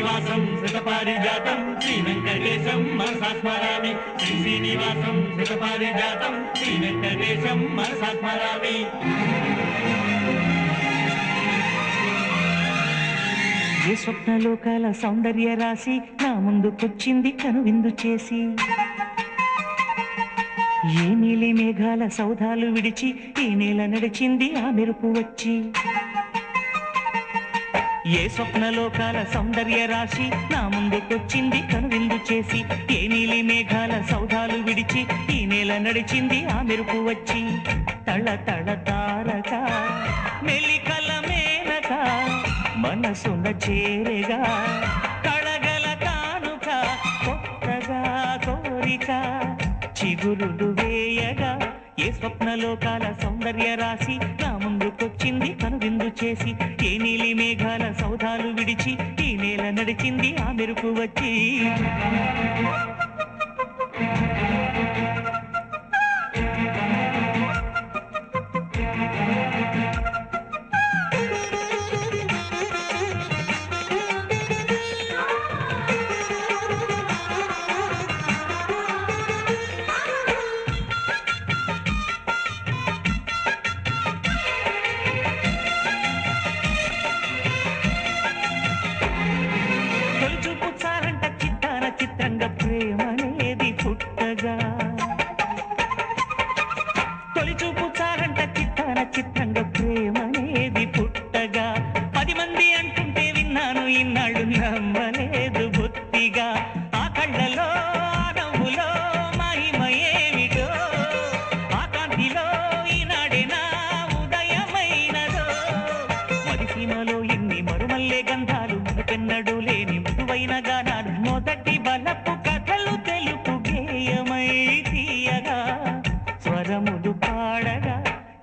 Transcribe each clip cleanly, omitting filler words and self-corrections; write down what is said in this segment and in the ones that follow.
శ్రీనివాసం శతపారిజాతం శ్రీ వెంకటేశం మనసా స్మరామి శ్రీ శ్రీనివాసం శతపారిజాతం శ్రీ వెంకటేశం మనసా స్మరామి ఏ స్వప్నలోకాల సౌందర్య రాశి నా ముందుకొచ్చింది కనువిందు చేసి ఏ నీలి మేఘాల సౌధాలు విడిచి ఈ నేల నడిచింది ఆ మెరుపు వచ్చి ఏ స్వప్నలోకాల సౌందర్య రాశి నా ముందుకొచ్చింది కనువిందు చేసి ఏ నీలి మేఘాల సౌధాలు విడిచి ఈ నేల నడిచింది ఆ మెరుపు వచ్చి తళ తళ తారక మెలికల మేనక మనసున చేరేగా కళగల కానుక కొత్తగా కోరిక చిగురులు వేయగా ఏ స్వప్నలోకాల సౌందర్య రాశి నా ముందుకొచ్చింది కనువిందు చేసి ఏ నీలి మేఘాల సౌధాలు విడిచి ఈ నేల నడిచింది ఆ మెరుపు వచ్చి చిత్రంగా ప్రేమనేది పుట్టగా తొలి చూపు చాలంట చిత్రంగా ప్రేమనేది పుట్టగా 10 మంది అంటుంటే విన్నాను ఇన్నాళ్ళు నమ్మలేదు బొత్తిగా ఆ కళ్ళలో ఆ నవ్వులో మహిమ ఏమిటో ఆ కాంతిలో ఈనాడే నా ఉదయమైనదో మరిసీమలో ఎన్ని మరుమల్లే గంధాలు పెన్నడు లేని మృదువైన గానాలు మొదటి బలపు కథలు తెలుపు గేయమై తీయగా స్వరములు పాడగా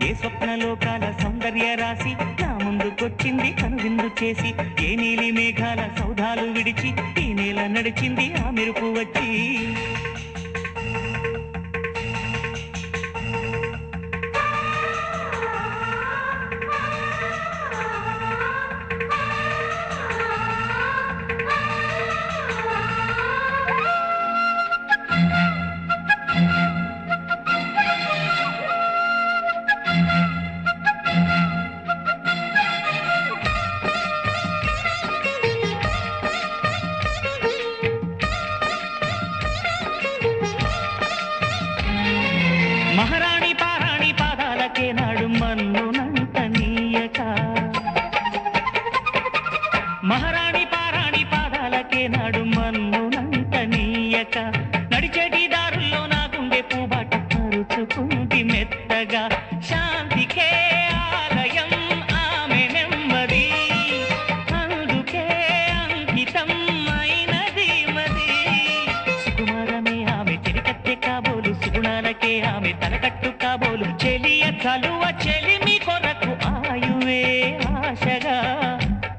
ఏ స్వప్నలోకాల సౌందర్య రాశి నా ముందుకొచ్చింది కనువిందు చేసి ఏ నీలి మేఘాల సౌధాలు విడిచి ఈ నేల నడిచింది ఆ మెరుపు వచ్చి మహారాణి పారాణి పాదాలకే నాడు మన్నునంత నీయక మహారాణి పారాణి పాదాలకే నాడు మన్నునంత నీయక నడిచేటి దారుల్లో నా గుండె పూబాట పరుచుకుంది మెత్తగా శాంతికే ఆలయం ఆమె నెమ్మది అందుకే అంకితం అయినది మది సుకుమారమే ఆమె చెలికత్తె కాబోలు సుగుణాలకే ఆమె తలకట్టు కాబోలు చెలియ చలువ చెలిమి కొరకు ఆయువే ఆశగా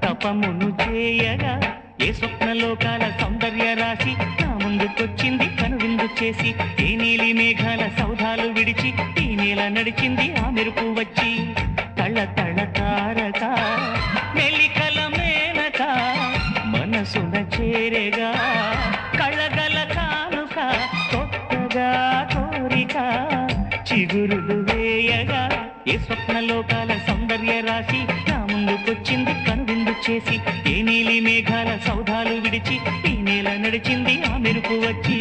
తపమును చేయగా ఏ స్వప్నలోకాల సౌందర్య రాశి నా ముందుకొచ్చింది కనువిందు చేసి ఏ నీలి మేఘాల సౌధాలు విడిచి ఈ నేల నడిచింది ఆ మెరుపు వచ్చి తళ తళ తారక మెలికల మేనక మనసున చేరేగా కళగల కానుక కొత్తగా కోరిక చిగురులు వేయగా ఏ స్వప్నలోకాల సౌందర్య రాశి నా ముందుకొచ్చింది కనువిందు చేసి ఏ నీలి మేఘాల సౌధాలు విడిచి ఈ నేల నడిచింది ఆ మెరుపు వచ్చి